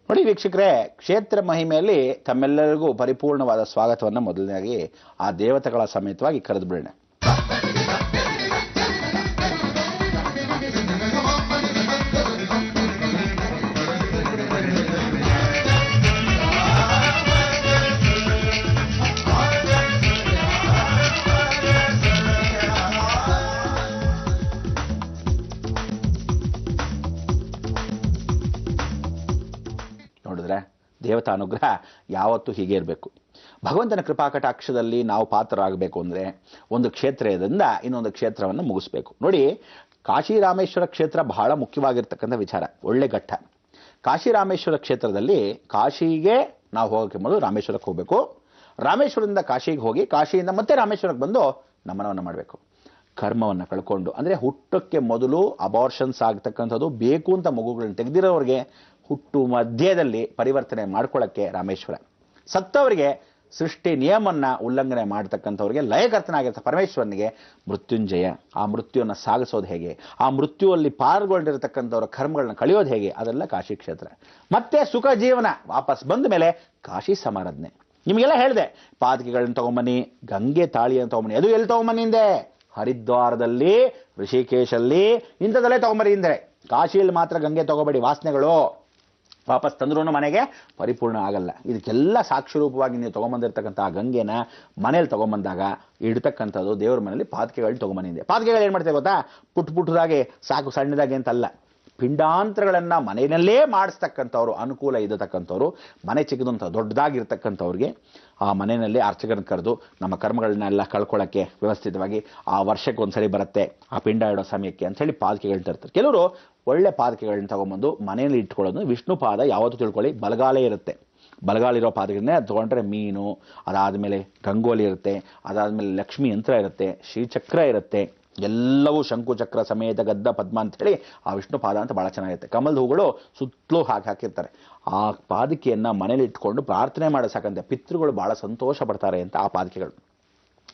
ನೋಡಿ ವೀಕ್ಷಕರೇ, ಕ್ಷೇತ್ರ ಮಹಿಮೆಯಲ್ಲಿ ತಮ್ಮೆಲ್ಲರಿಗೂ ಪರಿಪೂರ್ಣವಾದ ಸ್ವಾಗತವನ್ನು ಮೊದಲನೇದಾಗಿ ಆ ದೇವತೆಗಳ ಸಮೇತವಾಗಿ ಕರೆದು ಬಿಡೋಣ. ನೋಡಿದ್ರೆ ದೇವತಾ ಅನುಗ್ರಹ ಯಾವತ್ತೂ ಹೀಗೆ ಇರಬೇಕು. ಭಗವಂತನ ಕೃಪಾ ಕಟಾಕ್ಷದಲ್ಲಿ ನಾವು ಪಾತ್ರರಾಗಬೇಕು ಅಂದರೆ ಒಂದು ಕ್ಷೇತ್ರದಿಂದ ಇನ್ನೊಂದು ಕ್ಷೇತ್ರವನ್ನು ಮುಗಿಸ್ಬೇಕು. ನೋಡಿ, ಕಾಶಿ ರಾಮೇಶ್ವರ ಕ್ಷೇತ್ರ ಬಹಳ ಮುಖ್ಯವಾಗಿರ್ತಕ್ಕಂಥ ವಿಚಾರ, ಒಳ್ಳೆ ಘಟ್ಟ. ಕಾಶಿ ರಾಮೇಶ್ವರ ಕ್ಷೇತ್ರದಲ್ಲಿ ಕಾಶಿಗೆ ನಾವು ಹೋಗೋಕ್ಕೆ ಮೊದಲು ರಾಮೇಶ್ವರಕ್ಕೆ ಹೋಗಬೇಕು. ರಾಮೇಶ್ವರದಿಂದ ಕಾಶಿಗೆ ಹೋಗಿ ಕಾಶಿಯಿಂದ ಮತ್ತೆ ರಾಮೇಶ್ವರಕ್ಕೆ ಬಂದು ನಮನವನ್ನು ಮಾಡಬೇಕು. ಕರ್ಮವನ್ನು ಕಳ್ಕೊಂಡು, ಅಂದರೆ ಹುಟ್ಟಕ್ಕೆ ಮೊದಲು ಅಬಾರ್ಷನ್ಸ್ ಆಗ್ತಕ್ಕಂಥದ್ದು, ಬೇಕು ಅಂತ ಮಗುಗಳನ್ನು ತೆಗೆದಿರೋರಿಗೆ ಹುಟ್ಟು ಮಧ್ಯದಲ್ಲಿ ಪರಿವರ್ತನೆ ಮಾಡ್ಕೊಳ್ಳೋಕ್ಕೆ ರಾಮೇಶ್ವರ. ಸತ್ತವರಿಗೆ ಸೃಷ್ಟಿ ನಿಯಮವನ್ನು ಉಲ್ಲಂಘನೆ ಮಾಡ್ತಕ್ಕಂಥವ್ರಿಗೆ ಲಯಕರ್ತನಾಗಿರ್ತ ಪರಮೇಶ್ವರನಿಗೆ ಮೃತ್ಯುಂಜಯ. ಆ ಮೃತ್ಯುವನ್ನು ಸಾಗಿಸೋದು ಹೇಗೆ, ಆ ಮೃತ್ಯುವಲ್ಲಿ ಪಾಲ್ಗೊಂಡಿರತಕ್ಕಂಥವ್ರ ಕರ್ಮಗಳನ್ನ ಕಳೆಯೋದು ಹೇಗೆ, ಅದೆಲ್ಲ ಕಾಶಿ ಕ್ಷೇತ್ರ. ಮತ್ತೆ ಸುಖ ಜೀವನ ವಾಪಸ್ ಬಂದ ಮೇಲೆ ಕಾಶಿ ಸಮಾರಾಧನೆ. ನಿಮಗೆಲ್ಲ ಹೇಳಿದೆ, ಪಾದಕಿಗಳನ್ನ ತಗೊಂಬನ್ನಿ, ಗಂಗೆ ತಾಳಿಯನ್ನು ತಗೊಂಬನ್ನಿ. ಅದು ಎಲ್ಲಿ ತಗೊಂಬನ್ನಿಂದೆ? ಹರಿದ್ವಾರದಲ್ಲಿ, ಋಷಿಕೇಶಲ್ಲಿ ಇಂಥದಲ್ಲೇ ತಗೊಂಬರಿ ಅಂದರೆ. ಕಾಶಿಯಲ್ಲಿ ಮಾತ್ರ ಗಂಗೆ ತಗೋಬೇಡಿ, ವಾಸನೆಗಳು ವಾಪಸ್ ತಂದ್ರೂ ಮನೆಗೆ ಪರಿಪೂರ್ಣ ಆಗಲ್ಲ. ಇದಕ್ಕೆಲ್ಲ ಸಾಕ್ಷಿ ರೂಪವಾಗಿ ನೀವು ತೊಗೊಂಬಂದಿರ್ತಕ್ಕಂಥ ಆ ಗಂಗೆನ ಮನೇಲಿ ತೊಗೊಂಬಂದಾಗ ಇಡ್ತಕ್ಕಂಥದ್ದು ದೇವ್ರ ಮನೇಲಿ ಪಾದಕೆಗಳನ್ನ ತೊಗೊಂಬಂದಿದೆ. ಪಾದಕೆಗಳು ಏನು ಮಾಡ್ತೇವೆ ಗೊತ್ತಾ? ಪುಟ್ಟದಾಗೆ ಸಾಕು, ಸಣ್ಣದಾಗೆ ಅಂತಲ್ಲ. ಪಿಂಡಾಂತರಗಳನ್ನು ಮನೆಯಲ್ಲೇ ಮಾಡಿಸ್ತಕ್ಕಂಥವ್ರು, ಅನುಕೂಲ ಇದ್ದತಕ್ಕಂಥವ್ರು, ಮನೆ ಚಿಕ್ಕದಂಥ ದೊಡ್ಡದಾಗಿರ್ತಕ್ಕಂಥವ್ರಿಗೆ ಆ ಮನೆಯಲ್ಲಿ ಅರ್ಚಕರನ್ನ ಕರೆದು ನಮ್ಮ ಕರ್ಮಗಳನ್ನೆಲ್ಲ ಕಳ್ಕೊಳ್ಳೋಕ್ಕೆ ವ್ಯವಸ್ಥಿತವಾಗಿ ಆ ವರ್ಷಕ್ಕೆ ಒಂದ್ಸರಿ ಬರುತ್ತೆ ಆ ಪಿಂಡ ಇಡೋ ಸಮಯಕ್ಕೆ ಅಂಥೇಳಿ ಪಾದಕೆಗಳನ್ನ ತರ್ತಾರೆ. ಕೆಲವರು ಒಳ್ಳೆ ಪಾದಕೆಗಳನ್ನ ತಗೊಂಬಂದು ಮನೆಯಲ್ಲಿ ಇಟ್ಕೊಳ್ಳೋದು. ವಿಷ್ಣು ಪಾದ ಯಾವತ್ತೂ ತಿಳ್ಕೊಳ್ಳಿ ಬಲಗಾಲೇ ಇರುತ್ತೆ. ಬಲಗಾಲಿರೋ ಪಾದಗಳನ್ನೇ ಅದು ತೊಗೊಂಡ್ರೆ ಮೀನು, ಅದಾದಮೇಲೆ ರಂಗೋಲಿ ಇರುತ್ತೆ, ಅದಾದಮೇಲೆ ಲಕ್ಷ್ಮೀ ಯಂತ್ರ ಇರುತ್ತೆ, ಶ್ರೀಚಕ್ರ ಇರುತ್ತೆ, ಎಲ್ಲವೂ ಶಂಕು ಚಕ್ರ ಸಮೇತ ಗದ್ದ ಪದ್ಮ ಅಂತೇಳಿ ಆ ವಿಷ್ಣು ಪಾದ ಅಂತ ಭಾಳ ಚೆನ್ನಾಗಿರುತ್ತೆ. ಕಮಲದ ಹೂಗಳು ಸುತ್ತಲೂ ಹಾಕಿರ್ತಾರೆ. ಆ ಪಾದಕೆಯನ್ನು ಮನೇಲಿ ಇಟ್ಕೊಂಡು ಪ್ರಾರ್ಥನೆ ಮಾಡೋ ಸಾಕಂತೆ ಪಿತೃಗಳು ಭಾಳ ಸಂತೋಷ ಪಡ್ತಾರೆ ಅಂತ ಆ ಪಾದಕೆಗಳು.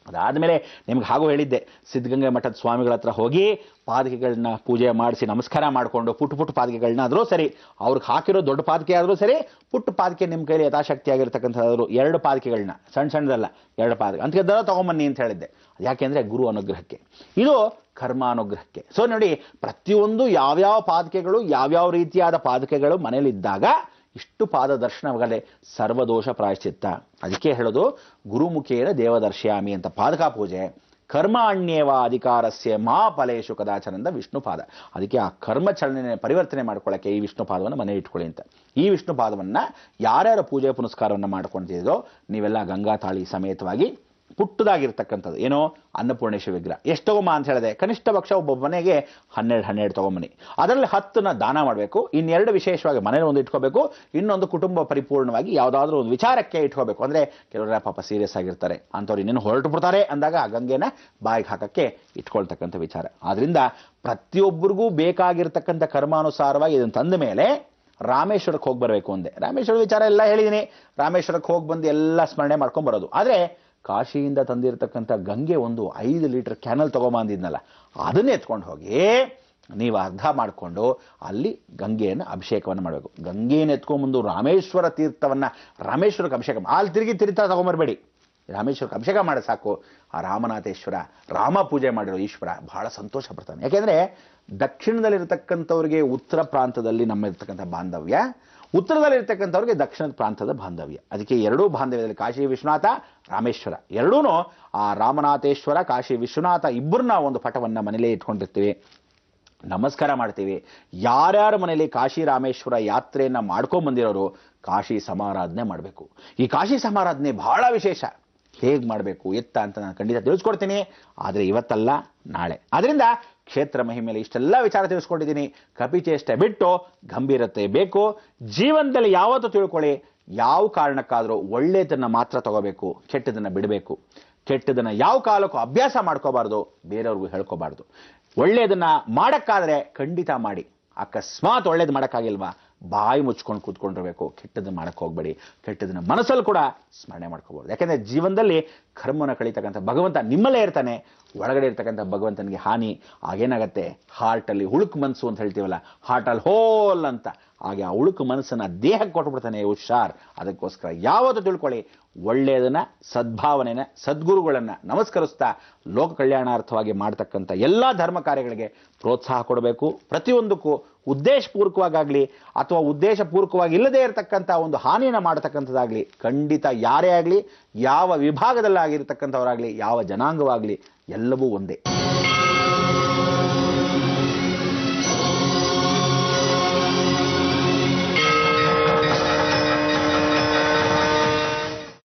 ಅದಾದಮೇಲೆ ನಿಮ್ಗೆ ಹಾಗೂ ಹೇಳಿದ್ದೆ, ಸಿದ್ಧಗಂಗೆ ಮಠದ ಸ್ವಾಮಿಗಳ ಹತ್ರ ಹೋಗಿ ಪಾದಕೆಗಳನ್ನ ಪೂಜೆ ಮಾಡಿಸಿ ನಮಸ್ಕಾರ ಮಾಡಿಕೊಂಡು ಪುಟ್ಟ ಪಾದಕೆಗಳನ್ನ ಆದರೂ ಸರಿ, ಅವ್ರಿಗೆ ಹಾಕಿರೋ ದೊಡ್ಡ ಪಾದಕೆ ಆದರೂ ಸರಿ, ಪುಟ್ಟ ಪಾದಕೆ ನಿಮ್ಮ ಕೈಲಿ ಯಥಾಶಕ್ತಿ ಆಗಿರ್ತಕ್ಕಂಥದ್ದು 2 ಪಾದಕೆಗಳನ್ನ, ಸಣ್ಣದಲ್ಲ 2 ಪಾದಕೆ ಅಂಥದ್ದೆಲ್ಲ ತೊಗೊಂಬನ್ನಿ ಅಂತ ಹೇಳಿದ್ದೆ. ಯಾಕೆಂದರೆ ಗುರು ಅನುಗ್ರಹಕ್ಕೆ, ಇದು ಕರ್ಮಾನುಗ್ರಹಕ್ಕೆ. ಸೊ ನೋಡಿ, ಪ್ರತಿಯೊಂದು ಯಾವ್ಯಾವ ಪಾದಕೆಗಳು, ಯಾವ್ಯಾವ ರೀತಿಯಾದ ಪಾದಕೆಗಳು ಮನೇಲಿದ್ದಾಗ ಇಷ್ಟು ಪಾದ ದರ್ಶನವಾಗಲೇ ಸರ್ವದೋಷ ಪ್ರಾಯಶ್ಚಿತ್ತ. ಅದಕ್ಕೆ ಹೇಳೋದು ಗುರುಮುಖೇನ ದೇವದರ್ಶಯಾಮಿ ಅಂತ. ಪಾದಕ ಪೂಜೆ ಕರ್ಮ ಅಣ್ಯೇವ ಅಧಿಕಾರಸ್ಯ ಮಾ ಫಲೇಶು ಕದಾಚನಂದ ವಿಷ್ಣು ಪಾದ. ಅದಕ್ಕೆ ಆ ಕರ್ಮ ಚಲನೆ ಪರಿವರ್ತನೆ ಮಾಡ್ಕೊಳ್ಳೋಕ್ಕೆ ಈ ವಿಷ್ಣು ಪಾದವನ್ನು ಮನೆ ಇಟ್ಕೊಳ್ಳಿ ಅಂತ. ಈ ವಿಷ್ಣು ಪಾದವನ್ನು ಯಾರ್ಯಾರು ಪೂಜೆ ಪುನಸ್ಕಾರವನ್ನು ಮಾಡ್ಕೊಳ್ತಿದ್ದೋ ನೀವೆಲ್ಲ ಗಂಗಾ ತಾಳಿ ಸಮೇತವಾಗಿ ಪುಟ್ಟದಾಗಿರ್ತಕ್ಕಂಥದ್ದು ಏನೋ ಅನ್ನಪೂರ್ಣೇಶ್ವರಿ ವಿಗ್ರಹ ಎಷ್ಟು ತಗೊಂಬ ಅಂತ ಹೇಳಿದೆ. ಕನಿಷ್ಠ ಪಕ್ಷ ಒಬ್ಬ ಮನೆಗೆ 12 ತಗೊಂಬನ್ನಿ. ಅದರಲ್ಲಿ 10ನ ದಾನ ಮಾಡಬೇಕು. ಇನ್ನೆರಡು ವಿಶೇಷವಾಗಿ ಮನೇಲಿ ಒಂದು ಇಟ್ಕೋಬೇಕು, ಇನ್ನೊಂದು ಕುಟುಂಬ ಪರಿಪೂರ್ಣವಾಗಿ ಯಾವುದಾದ್ರೂ ಒಂದು ವಿಚಾರಕ್ಕೆ ಇಟ್ಕೋಬೇಕು. ಅಂದರೆ ಕೆಲವರ ಪಾಪ ಸೀರಿಯಸ್ ಆಗಿರ್ತಾರೆ, ಅಂಥವ್ರು ಇನ್ನೇನು ಹೊರಟು ಬಿಡ್ತಾರೆ ಅಂದಾಗ ಆ ಗಂಗೆನ ಬಾಯಿಗೆ ಹಾಕಕ್ಕೆ ಇಟ್ಕೊಳ್ತಕ್ಕಂಥ ವಿಚಾರ. ಆದ್ದರಿಂದ ಪ್ರತಿಯೊಬ್ಬರಿಗೂ ಬೇಕಾಗಿರ್ತಕ್ಕಂಥ ಕರ್ಮಾನುಸಾರವಾಗಿ ಇದನ್ನು ತಂದ ಮೇಲೆ ರಾಮೇಶ್ವರಕ್ಕೆ ಹೋಗಿ ಬರಬೇಕು ಅಂದೆ. ರಾಮೇಶ್ವರ ವಿಚಾರ ಎಲ್ಲ ಹೇಳಿದ್ದೀನಿ. ರಾಮೇಶ್ವರಕ್ಕೆ ಹೋಗಿ ಬಂದು ಎಲ್ಲ ಸ್ಮರಣೆ ಮಾಡ್ಕೊಂಡು ಬರೋದು. ಆದರೆ ಕಾಶಿಯಿಂದ ತಂದಿರತಕ್ಕಂಥ ಗಂಗೆ ಒಂದು 5 ಲೀಟರ್ ಕ್ಯಾನಲ್ ತೊಗೊಂಬಂದಿದ್ನಲ್ಲ, ಅದನ್ನೇ ಎತ್ಕೊಂಡು ಹೋಗಿ ನೀವು ಅರ್ಧ ಮಾಡಿಕೊಂಡು ಅಲ್ಲಿ ಗಂಗೆಯನ್ನು ಅಭಿಷೇಕವನ್ನು ಮಾಡಬೇಕು. ಗಂಗೆಯನ್ನು ಎತ್ಕೊಂಡ್ಬಂದು ರಾಮೇಶ್ವರ ತೀರ್ಥವನ್ನು ರಾಮೇಶ್ವರಕ್ಕೆ ಅಭಿಷೇಕ ಅಲ್ಲಿ ತಿರುಗಿ ತೀರ್ಥ ತೊಗೊಂಬರ್ಬೇಡಿ. ರಾಮೇಶ್ವರಕ್ಕೆ ಅಭಿಷೇಕ ಮಾಡಿ ಸಾಕು. ಆ ರಾಮನಾಥೇಶ್ವರ, ರಾಮ ಪೂಜೆ ಮಾಡಿರೋ ಈಶ್ವರ ಬಹಳ ಸಂತೋಷ ಪಡ್ತಾನೆ. ಯಾಕೆಂದರೆ ದಕ್ಷಿಣದಲ್ಲಿರ್ತಕ್ಕಂಥವ್ರಿಗೆ ಉತ್ತರ ಪ್ರಾಂತದಲ್ಲಿ ನಮ್ಮಿರ್ತಕ್ಕಂಥ ಬಾಂಧವ್ಯ, ಉತ್ತರದಲ್ಲಿರ್ತಕ್ಕಂಥವ್ರಿಗೆ ದಕ್ಷಿಣದ ಪ್ರಾಂತದ ಬಾಂಧವ್ಯ. ಅದಕ್ಕೆ ಎರಡೂ ಬಾಂಧವ್ಯದಲ್ಲಿ ಕಾಶಿ ವಿಶ್ವನಾಥ, ರಾಮೇಶ್ವರ ಎರಡೂ ಆ ರಾಮನಾಥೇಶ್ವರ, ಕಾಶಿ ವಿಶ್ವನಾಥ ಇಬ್ಬರನ್ನ ಒಂದು ಪಟವನ್ನು ಮನೇಲೇ ಇಟ್ಕೊಂಡಿರ್ತೀವಿ, ನಮಸ್ಕಾರ ಮಾಡ್ತೀವಿ. ಯಾರ್ಯಾರ ಮನೇಲಿ ಕಾಶಿ ರಾಮೇಶ್ವರ ಯಾತ್ರೆಯನ್ನು ಮಾಡ್ಕೊಂಡು ಬಂದಿರೋರು ಕಾಶಿ ಸಮಾರಾಧನೆ ಮಾಡಬೇಕು. ಈ ಕಾಶಿ ಸಮಾರಾಧನೆ ಬಹಳ ವಿಶೇಷ. ಹೇಗೆ ಮಾಡಬೇಕು ಎತ್ತ ಅಂತ ನಾನು ಖಂಡಿತ ತಿಳಿಸ್ಕೊಡ್ತೀನಿ, ಆದರೆ ಇವತ್ತಲ್ಲ ನಾಳೆ. ಅದರಿಂದ ಕ್ಷೇತ್ರ ಮಹಿಮೆಯಲ್ಲಿ ಇಷ್ಟೆಲ್ಲ ವಿಚಾರ ತಿಳಿಸ್ಕೊಂಡಿದ್ದೀನಿ. ಕಪಿಚೇಷ್ಟೆ ಬಿಟ್ಟು ಗಂಭೀರತೆ ಬೇಕು. ಜೀವನದಲ್ಲಿ ಯಾವತ್ತೂ ತಿಳ್ಕೊಳ್ಳಿ, ಯಾವ ಕಾರಣಕ್ಕಾದರೂ ಒಳ್ಳೆಯದನ್ನು ಮಾತ್ರ ತಗೋಬೇಕು, ಕೆಟ್ಟದನ್ನು ಬಿಡಬೇಕು. ಕೆಟ್ಟದನ್ನು ಯಾವ ಕಾಲಕ್ಕೂ ಅಭ್ಯಾಸ ಮಾಡ್ಕೋಬಾರ್ದು, ಬೇರೆಯವ್ರಿಗೂ ಹೇಳ್ಕೋಬಾರ್ದು. ಒಳ್ಳೆಯದನ್ನ ಮಾಡೋಕ್ಕಾದರೆ ಖಂಡಿತ ಮಾಡಿ. ಅಕಸ್ಮಾತ್ ಒಳ್ಳೇದು ಮಾಡೋಕ್ಕಾಗಿಲ್ವಾ, ಬಾಯಿ ಮುಚ್ಕೊಂಡು ಕೂತ್ಕೊಂಡಿರಬೇಕು. ಕೆಟ್ಟದನ್ನು ಮಾಡೋಕ್ಕೆ ಹೋಗಬೇಡಿ. ಕೆಟ್ಟದನ್ನ ಮನಸ್ಸಲ್ಲಿ ಕೂಡ ಸ್ಮರಣೆ ಮಾಡ್ಕೋಬಹುದು. ಯಾಕೆಂದರೆ ಜೀವನದಲ್ಲಿ ಕರ್ಮನ ಕಳೀತಕ್ಕಂಥ ಭಗವಂತ ನಿಮ್ಮಲ್ಲೇ ಇರ್ತಾನೆ. ಒಳಗಡೆ ಇರ್ತಕ್ಕಂಥ ಭಗವಂತನಿಗೆ ಹಾನಿ ಆಗೇನಾಗತ್ತೆ, ಹಾರ್ಟಲ್ಲಿ ಹುಳುಕು ಮನಸ್ಸು ಅಂತ ಹೇಳ್ತೀವಲ್ಲ, ಹಾರ್ಟಲ್ಲಿ ಹೋಲ್ ಅಂತ, ಹಾಗೆ ಆ ಉಳುಕು ಮನಸ್ಸನ್ನು ದೇಹಕ್ಕೆ ಕೊಟ್ಬಿಡ್ತಾನೆ ಹುಷಾರ್. ಅದಕ್ಕೋಸ್ಕರ ಯಾವತ್ತೂ ತಿಳ್ಕೊಳ್ಳಿ, ಒಳ್ಳೆಯದನ್ನ, ಸದ್ಭಾವನೆನ, ಸದ್ಗುರುಗಳನ್ನು ನಮಸ್ಕರಿಸ್ತಾ ಲೋಕ ಕಲ್ಯಾಣಾರ್ಥವಾಗಿ ಮಾಡ್ತಕ್ಕಂಥ ಎಲ್ಲ ಧರ್ಮ ಕಾರ್ಯಗಳಿಗೆ ಪ್ರೋತ್ಸಾಹ ಕೊಡಬೇಕು. ಪ್ರತಿಯೊಂದಕ್ಕೂ ಉದ್ದೇಶಪೂರ್ವಕವಾಗಲಿ ಅಥವಾ ಉದ್ದೇಶಪೂರ್ವಕವಾಗಿ ಇಲ್ಲದೇ ಇರತಕ್ಕಂಥ ಒಂದು ಹಾನಿಯನ್ನು ಮಾಡತಕ್ಕಂಥದ್ದಾಗಲಿ ಖಂಡಿತ ಯಾರೇ ಆಗಲಿ, ಯಾವ ವಿಭಾಗದಲ್ಲಾಗಿರ್ತಕ್ಕಂಥವರಾಗಲಿ, ಯಾವ ಜನಾಂಗವಾಗಲಿ, ಎಲ್ಲವೂ ಒಂದೇ.